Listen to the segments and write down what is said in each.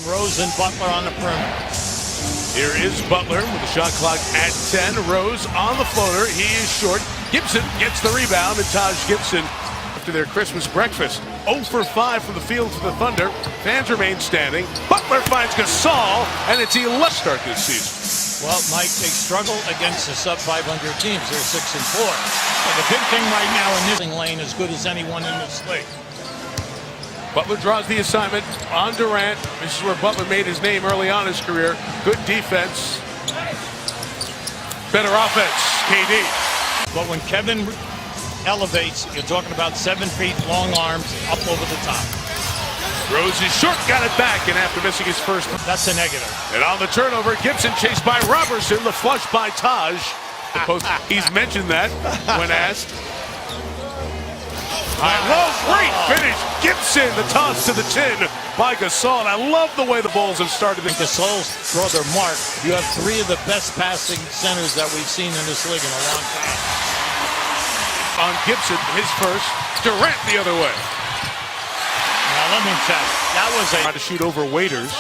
Rose and Butler on the perimeter. Here is Butler with the shot clock at 10. Rose on the floater. He is short. Gibson gets the rebound, and Taj Gibson, after their Christmas breakfast, 0 for 5 from the field for the Thunder. Fans remain standing. Butler finds Gasol, and it's 11 start this season. Well, Mike, they struggle against the sub-500 teams. They're 6-4. But the big thing right now in this lane is as good as anyone in this league. Butler draws the assignment on Durant. This is where Butler made his name early on in his career. Good defense. Better offense, KD. But when Kevin elevates, you're talking about 7 feet, long arms, up over the top. Rose is short, got it back, and after missing his first. That's a negative. And on the turnover, Gibson chased by Robertson, the flush by Taj. He's mentioned that when asked. Great finish. Gibson, the toss to the tin by Gasol. And I love the way the Bulls have started. Gasol's brother, Mark, you have 3 of the best passing centers that we've seen in this league in a long time. On Gibson, his first. Durant the other way. Now let me tell you, that was trying to shoot over Waiters.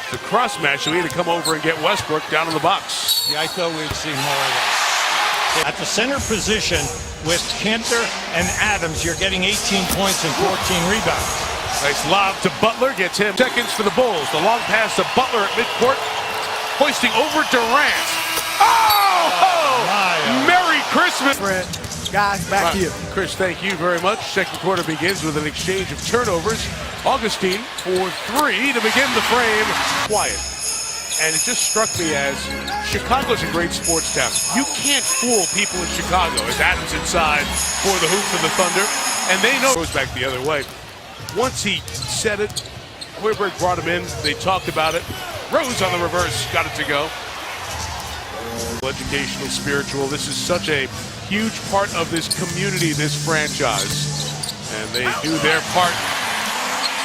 The cross match, so he had to come over and get Westbrook down in the box. Yeah, I thought we'd see more of that. At the center position with Kanter and Adams, you're getting 18 points and 14 rebounds. Nice lob to Butler, gets him seconds for the Bulls. The long pass to Butler at midcourt, hoisting over Durant. Merry Christmas! Guys, back to you. Chris, thank you very much. Second quarter begins with an exchange of turnovers. Augustine for 3 to begin the frame. Quiet. And it just struck me as Chicago's a great sports town. You can't fool people in Chicago as Adams inside for the hoop for the Thunder. And they know it goes back the other way. Once he said it, Hoiberg brought him in. They talked about it. Rose on the reverse, got it to go. Educational, spiritual. This is such a huge part of this community, this franchise. And they do their part.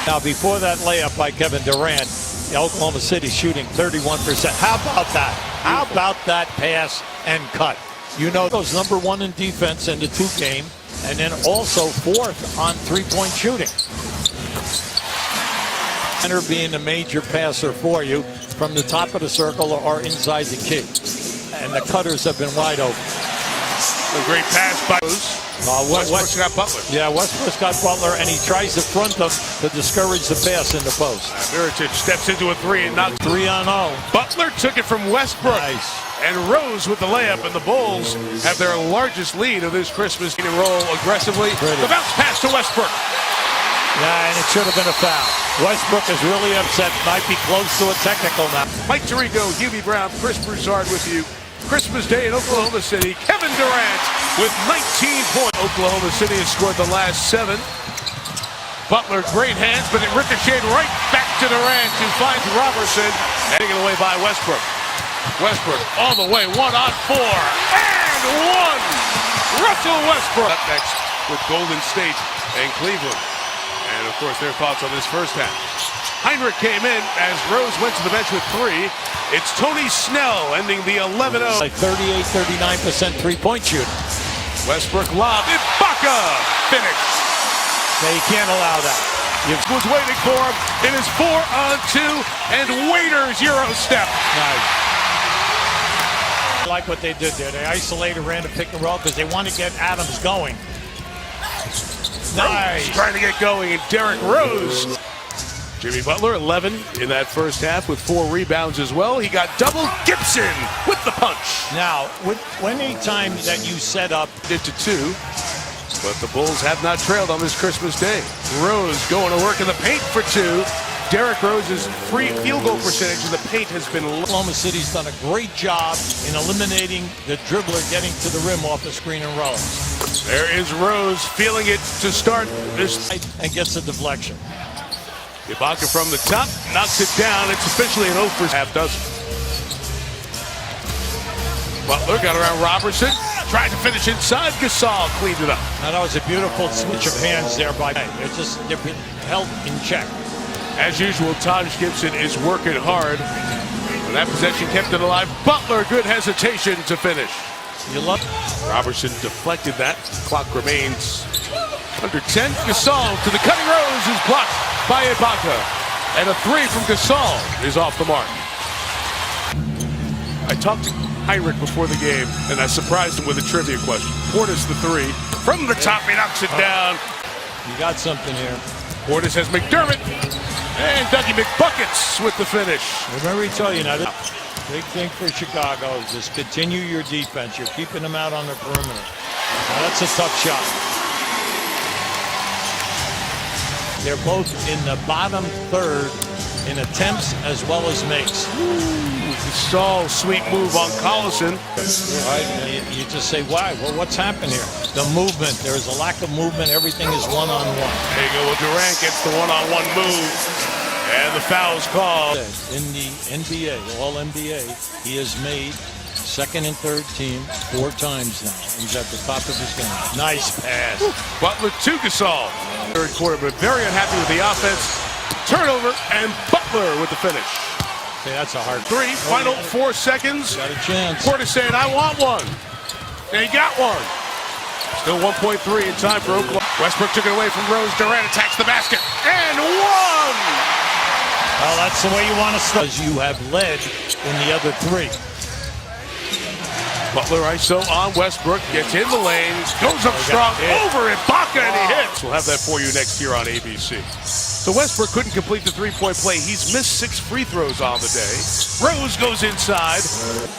Now, before that layup by Kevin Durant, Oklahoma City shooting 31%. How about that? How about that pass and cut? You know, goes number 1 in defense in the 2 game, and then also 4th on 3-point shooting. Center being a major passer for you from the top of the circle or inside the key. And the cutters have been wide open. A great pass by Westbrook's got Butler. Yeah, Westbrook's got Butler, and he tries to front them to discourage the pass in the post. Mirotic steps into a 3 and knocks 3-0. Butler took it from Westbrook. Nice. And Rose with the layup, and the Bulls have their largest lead of this Christmas. And roll aggressively. Pretty. The bounce pass to Westbrook. Yeah, and it should have been a foul. Westbrook is really upset. Might be close to a technical now. Mike Tirico, Hubie Brown, Chris Broussard with you. Christmas Day in Oklahoma City. Kevin Durant with 19 points. Oklahoma City has scored the last 7. Butler, great hands, but it ricocheted right back to Durant, who finds Robertson. Taken away by Westbrook. Westbrook all the way, 1 on 4. And 1! Russell Westbrook. Up next with Golden State and Cleveland. And, of course, their thoughts on this first half. Heinrich came in as Rose went to the bench with 3. It's Tony Snell ending the 11-0. Like 38-39% 3-point shooting. Westbrook lob. Ibaka finish. Yeah, you can't allow that. Was waiting for him. It is 4 on 2, and Waiters Euro step. Nice. I like what they did there. They isolated, ran the pick and roll because they want to get Adams going. Nice. Trying to get going, and Derrick Rose. Jimmy Butler, 11 in that first half with 4 rebounds as well. He got double. Gibson with the punch. Now, any time that you set up it to 2, but the Bulls have not trailed on this Christmas Day. Rose going to work in the paint for 2. Derrick Rose's free field goal percentage in the paint has been low. Oklahoma City's done a great job in eliminating the dribbler getting to the rim off the screen and rolls. There is Rose feeling it to start this. And gets a deflection. Ibaka from the top, knocks it down. It's officially an 0 for half dozen. Butler got around Robertson, tried to finish inside. Gasol cleaned it up. Now, that was a beautiful switch of hands there by. They're being held in check. As usual, Taj Gibson is working hard. And that possession kept it alive. Butler, good hesitation to finish. You love. Robertson deflected that. Clock remains under 10. Gasol to the cutting Rose is blocked by Ibaka. And a three from Gasol is off the mark. I talked to Heinrich before the game, and I surprised him with a trivia question. Portis the three. From the top, he knocks it down. You got something here. Portis has McDermott. And Dougie McBuckets with the finish. Remember, he told you now, big thing for Chicago is just continue your defense. You're keeping them out on the perimeter. Now, that's a tough shot. They're both in the bottom third in attempts as well as makes. Gasol, sweet move on Collison. Right? You just say, why? Well, what's happened here? The movement. There's a lack of movement. Everything is one-on-one. There you go. Well, Durant gets the one-on-one move. And the foul's called. In the NBA, All-NBA, he has made second and third team 4 times now. He's at the top of his game. Nice pass. Butler to Gasol. Third quarter, but very unhappy with the offense. Turnover, and Butler with the finish. Okay, that's a hard three. Final 4 seconds. Got a chance. Portis saying, I want one. And he got one. Still 1.3 in time for Oklahoma. Westbrook took it away from Rose. Durant attacks the basket. And one! Well, that's the way you want to start. You have led in the other 3. Butler ISO on Westbrook. Gets in the lane. Goes up strong. Over Ibaka, and he hits. We'll have that for you next year on ABC. So Westbrook couldn't complete the three-point play. He's missed 6 free throws on the day. Rose goes inside.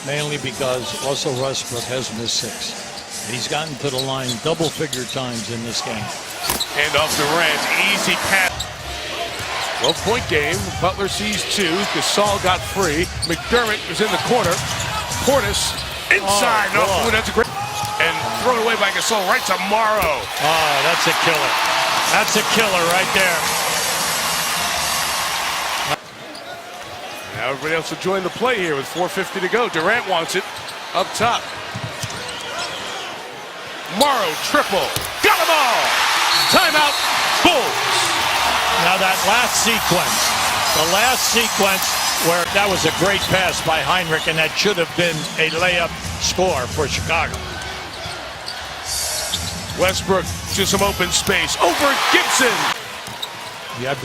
Mainly because Russell Westbrook has missed 6. He's gotten to the line double-figure times in this game. And off Durant. Easy pass. 12-point game. Butler sees 2. Gasol got free. McDermott is in the corner. Portis inside. Oh, that's a great. And thrown away by Gasol right to Morrow. Oh, that's a killer. That's a killer right there. Now everybody else will join the play here with 4:50 to go. Durant wants it up top. Morrow triple. Got them all. Timeout. Bulls. Now that last sequence where that was a great pass by Heinrich, and that should have been a layup score for Chicago. Westbrook to some open space. Over Gibson. You have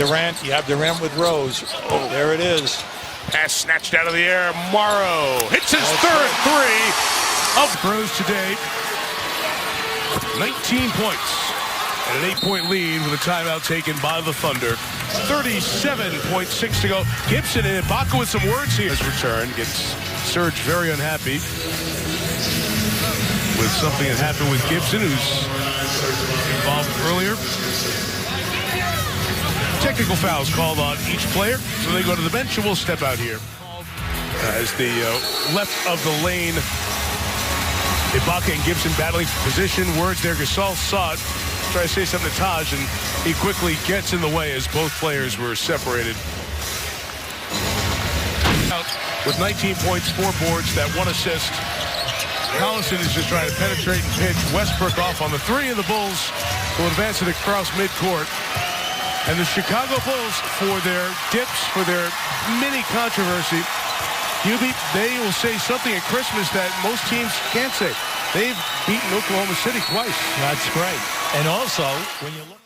Durant with Rose. Oh, there it is. Pass snatched out of the air. Morrow hits his third three. Of Rose today. 19 points. And an 8-point lead with a timeout taken by the Thunder. 37.6 to go. Gibson and Ibaka with some words here. His return gets Serge very unhappy with something that happened with Gibson, who's involved earlier. Technical fouls called on each player, so they go to the bench and we'll step out here. As the left of the lane, Ibaka and Gibson battling for position. Words there, Gasol saw it. Try to say something to Taj, and he quickly gets in the way as both players were separated. With 19 points, 4 boards, that 1 assist. Collison is just trying to penetrate and pitch. Westbrook off on the 3, and the Bulls will advance it across midcourt. And the Chicago Bulls, for their dips, for their mini controversy, Hubie, they will say something at Christmas that most teams can't say. They've beaten Oklahoma City twice. That's great. And also, when you look